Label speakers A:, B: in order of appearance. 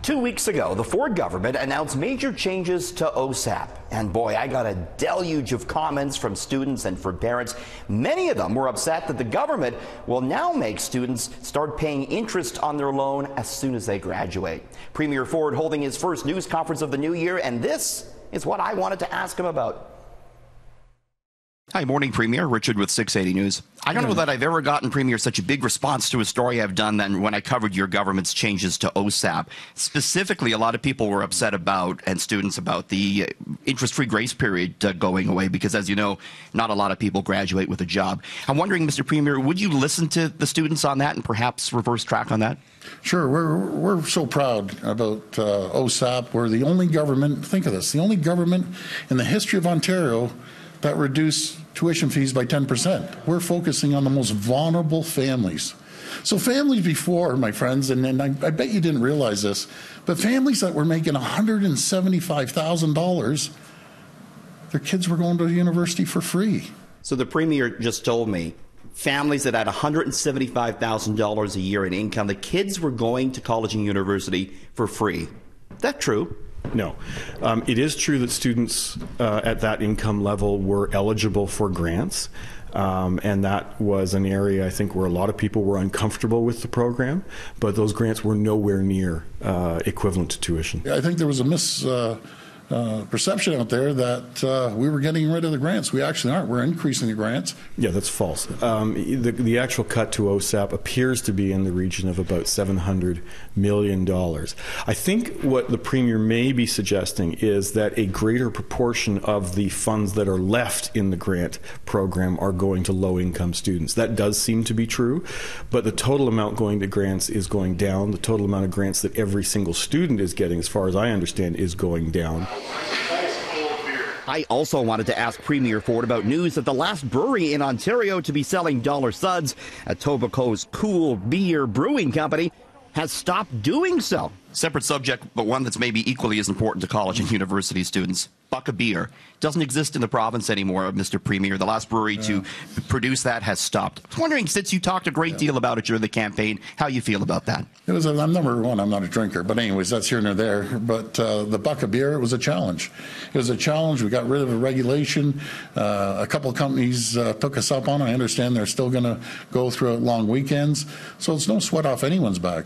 A: 2 weeks ago, the Ford government announced major changes to OSAP. And boy, I got a deluge of comments from students and from parents. Many of them were upset that the government will now make students start paying interest on their loan as soon as they graduate. Premier Ford holding his first news conference of the new year, and this is what I wanted to ask him about.
B: Hi, morning, Premier. Richard with 680 News. I don't know that I've ever gotten, Premier, such a big response to a story I've done than when I covered your government's changes to OSAP. Specifically, a lot of people were upset about, and students, about the interest-free grace period going away because, as you know, not a lot of people graduate with a job. I'm wondering, Mr. Premier, would you listen to the students on that and perhaps reverse track on that?
C: Sure. We're so proud about OSAP. We're the only government, think of this, the only government in the history of Ontario that reduce tuition fees by 10%. We're focusing on the most vulnerable families. So families before, my friends, and I bet you didn't realize this, but families that were making $175,000, their kids were going to university for free.
A: So the Premier just told me families that had $175,000 a year in income, the kids were going to college and university for free. Is that true?
D: No. It is true that students at that income level were eligible for grants, and that was an area, I think, where a lot of people were uncomfortable with the program, but those grants were nowhere near equivalent to tuition.
C: I think there was a perception out there that we were getting rid of the grants. We actually aren't. We're increasing the grants.
D: Yeah, that's false. The actual cut to OSAP appears to be in the region of about $700 million. I think what the Premier may be suggesting is that a greater proportion of the funds that are left in the grant program are going to low-income students. That does seem to be true, but the total amount going to grants is going down. The total amount of grants that every single student is getting, as far as I understand, is going down.
A: I also wanted to ask Premier Ford about news that the last brewery in Ontario to be selling dollar suds, Etobicoke's Cool Beer Brewing Company, has stopped doing so.
B: Separate subject, but one that's maybe equally as important to college and university students. Buck of Beer doesn't exist in the province anymore, Mr. Premier. The last brewery to produce that has stopped. I was wondering, since you talked a great deal about it during the campaign, how you feel about that.
C: I'm number one, I'm not a drinker, but anyways, that's here and there. But the Buck of Beer, it was a challenge. It was a challenge. We got rid of the regulation. A couple of companies took us up on it. I understand they're still going to go through long weekends. So it's no sweat off anyone's back.